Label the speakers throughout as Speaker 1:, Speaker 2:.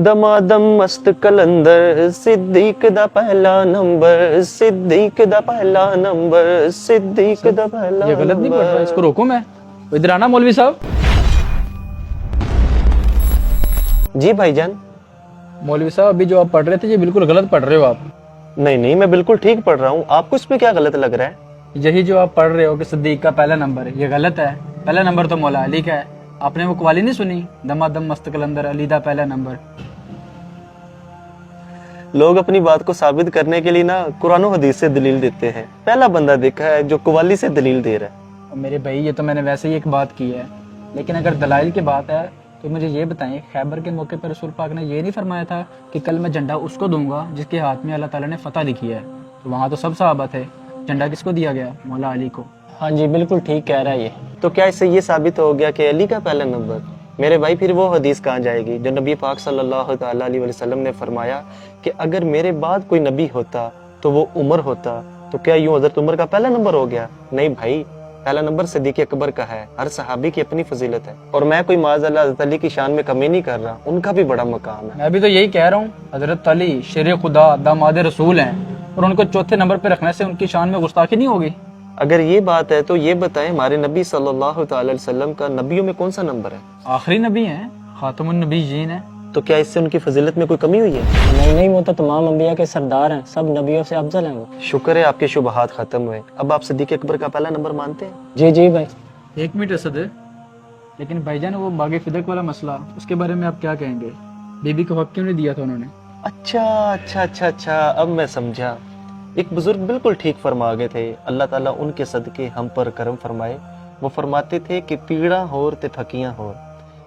Speaker 1: दमादम मस्त कलंदर सिद्दीक दा पहला नंबर सिद्दीक दा पहला नंबर सिद्दीक दा पहला
Speaker 2: ये गलत नहीं पढ़ रहा, इसको रोको मैं। इधर आना मौलवी साहब।
Speaker 1: जी भाईजान।
Speaker 2: मौलवी साहब अभी जो आप पढ़ रहे थे ये बिल्कुल गलत पढ़ रहे हो आप।
Speaker 1: नहीं नहीं, मैं बिल्कुल ठीक पढ़ रहा हूँ, आपको इसमें क्या गलत लग रहा है?
Speaker 2: यही जो आप पढ़ रहे हो कि सिद्दीक का पहला नंबर है, ये गलत है। पहला नंबर तो मौला अली का है। आपने वो कवाली नहीं सुनी, दमादम मस्त कलंदर अली दा पहला नंबर।
Speaker 1: लोग अपनी बात को साबित करने के लिए ना कुरान और हदीस से दलील देते हैं। पहला बंदा देखा है जो कवाली से दलील दे रहा है।
Speaker 2: और मेरे भाई ये तो मैंने वैसे ही एक बात की है, लेकिन अगर दलाइल की बात है तो मुझे ये बताएं, खैबर के मौके पर रसूल पाक ने ये नहीं फरमाया था कि कल मैं झंडा उसको दूंगा जिसके हाथ में अल्लाह ताला ने फतह लिखी है? तो वहाँ तो सब सहाबा थे, झंडा किसको दिया गया? मौला अली को।
Speaker 3: हाँ जी बिल्कुल ठीक कह रहा है ये।
Speaker 1: तो क्या इससे ये साबित हो गया कि अली का पहला नंबर? मेरे भाई फिर वो हदीस कहाँ जाएगी जो नबी पाक सल्लल्लाहु ताला अलैहि वसल्लम ने फरमाया कि अगर मेरे बाद कोई नबी होता तो वो उमर होता, तो क्या यूं हजरत उमर का पहला नंबर हो गया? नहीं भाई, पहला नंबर सिद्दीक अकबर का है। हर सहाबी की अपनी फजीलत है, और मैं कोई माज़अल्लाह हज़रत अली की शान में कमी नहीं कर रहा, उनका भी बड़ा मकाम है।
Speaker 2: मैं भी तो यही कह रहा हूँ, हजरत अली शेर खुदा दामाद रसूल हैं, और उनको चौथे नंबर पे रखने से उनकी शान में गुस्ताखी नहीं होगी?
Speaker 1: अगर ये बात है तो ये बताएं, हमारे नबी सल्लल्लाहु ताला अलैहि वसल्लम का नबियों में कौन सा नंबर है?
Speaker 2: आखिरी नबी हैं, खातमुन नबीयीन हैं।
Speaker 1: तो क्या इससे उनकी फजीलत में कोई कमी हुई है?
Speaker 3: नहीं नहीं, वो तो तमाम अंबिया के सरदार हैं, सब नबियों से अफजल हैं वो।
Speaker 1: शुक्र है आपके शुबहात खत्म हुए। अब आप सिद्दीक अकबर का पहला नंबर मानते हैं?
Speaker 3: जी जी भाई।
Speaker 2: एक मिनट असद है, लेकिन भाईजान वो बागे फिदक वाला मसला, उसके बारे में आप क्या कहेंगे? बीबी को हक क्यों नहीं दिया था उन्होंने?
Speaker 1: अच्छा, अब मैं समझा। एक बुजुर्ग बिल्कुल ठीक फरमा गए थे, अल्लाह ताला उनके सदके हम पर करम फरमाए। वो फरमाते थे कि पीड़ा होर ते फकियां होर।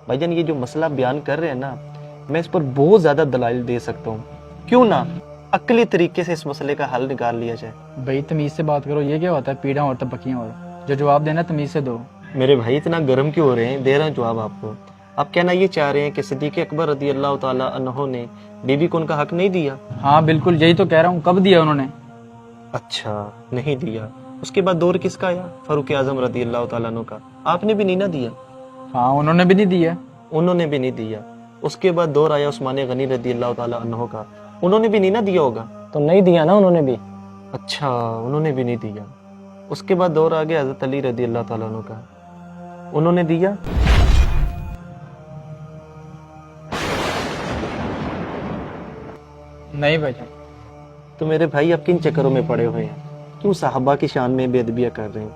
Speaker 1: भाईजान ये जो मसला बयान कर रहे हैं ना, मैं इस पर बहुत ज्यादा दलाइल दे सकता हूँ। क्यों ना अक्ली तरीके से इस मसले का हल निकाल लिया जाए?
Speaker 2: भाई तमीज से बात करो, ये क्या होता है पीड़ा और तपकियां? और जो जवाब देना तमीज से दो।
Speaker 1: मेरे भाई इतना गर्म क्यों हो रहे हैं? दे रहा हूँ जवाब आपको। आप कहना ये चाह रहे हैं कि सिद्दीक अकबर रदी अल्लाह ताला अन्हो ने बीबी को उनका हक नहीं दिया?
Speaker 2: हाँ बिल्कुल, यही तो कह रहा हूँ। कब दिया उन्होंने?
Speaker 1: अच्छा, नहीं दिया। उसके बाद दौर किसका आया? फारूक आजम रदी अल्लाह ताला अन्हु का। आपने भी नहीं ना दिया?
Speaker 2: हाँ उन्होंने भी नहीं दिया।
Speaker 1: उन्होंने भी नहीं दिया। उसके बाद दौर आया उस्मान गनी रदी अल्लाह ताला अन्हु का। उन्होंने भी नहीं ना दिया होगा?
Speaker 3: तो नहीं दिया ना उन्होंने भी।
Speaker 1: अच्छा, उन्होंने भी नहीं दिया। उसके बाद दौर आ गया हजरत अली रदी अल्लाह ताला अन्हु का। उन्होंने दिया?
Speaker 2: नहीं भाईजान।
Speaker 1: तो मेरे भाई आप किन चक्करों में पड़े हुए हैं? क्यों साहबा की शान में बेअदबियां कर रहे हैं?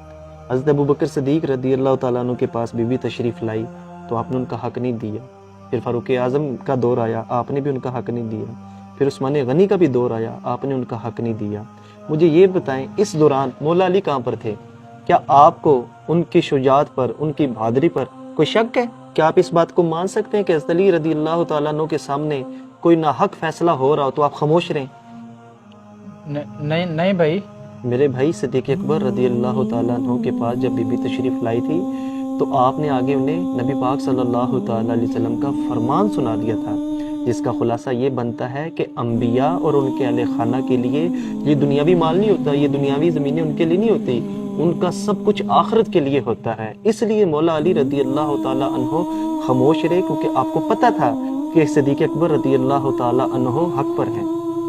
Speaker 1: हज़रत अबू बकर सिद्दीक रदी अल्लाह ताला अन्हु के पास बीबी तशरीफ लाई तो आपने उनका हक नहीं दिया। फिर फारूक आजम का दौर आया, आपने भी उनका हक नहीं दिया। फिर उस्मान गनी का भी दौर आया, आपने उनका हक नहीं दिया। मुझे ये बताएं, इस दौरान मौला अली कहाँ पर थे? क्या आपको उनकी शुजात पर, उनकी बहादुरी पर कोई शक है? क्या आप इस बात को मान सकते हैं कि हज़रत अली रदी अल्लाह ताला अन्हु के सामने कोई नाहक फैसला हो रहा हो तो आप खामोश रहें?
Speaker 2: नहीं भाई।
Speaker 1: मेरे भाई सिद्दीक अकबर रदी अल्लाह ताला अन्हु के पास जब बीबी तशरीफ लाई थी तो आपने आगे उन्हें नबी पाक सल्लल्लाहु ताला अलैहि वसल्लम का फरमान सुना दिया था, जिसका खुलासा ये बनता है कि अंबिया और उनके अहले खाना के लिए ये दुनियावी माल नहीं होता, ये दुनियावी ज़मीनें उनके लिए नहीं होती, उनका सब कुछ आखिरत के लिए होता है। इसलिए मौला अली रदी अल्लाह ताला अन्हु खामोश रहे, क्योंकि आपको पता था कि सिद्दीक अकबर रदी अल्लाह ताला अन्हु हक पर है।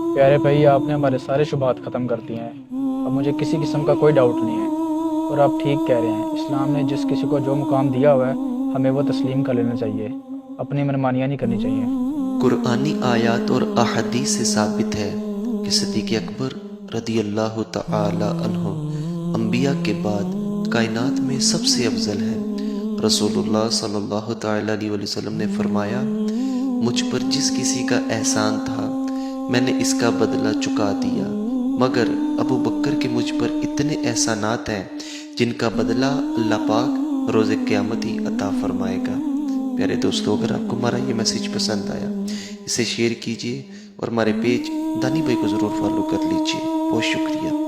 Speaker 2: प्यारे भाई, आपने हमारे सारे शुबहात ख़त्म कर दिए हैं। अब मुझे किसी किस्म का कोई डाउट नहीं है, और आप ठीक कह रहे हैं। इस्लाम ने जिस किसी को जो मुकाम दिया हुआ है हमें वो तस्लीम कर लेना चाहिए, अपनी मनमानियाँ नहीं करनी चाहिए।
Speaker 4: कुरानी आयात और अहदीस से साबित है कि सिद्दीक अकबर रदी अल्लाह तआला अन्हु अंबिया के बाद कायनात में सबसे अफजल है। रसूलुल्लाह सल्लल्लाहु तआला अलैहि वसल्लम ने फरमाया, मुझ पर जिस किसी का एहसान था मैंने इसका बदला चुका दिया, मगर अबू बकर के मुझ पर इतने एहसानात हैं जिनका बदला अल्लाह पाक रोज़े क़यामत ही अता फरमाएगा। प्यारे दोस्तों, अगर आपको हमारा ये मैसेज पसंद आया इसे शेयर कीजिए और हमारे पेज दानी भाई को ज़रूर फॉलो कर लीजिए। बहुत शुक्रिया।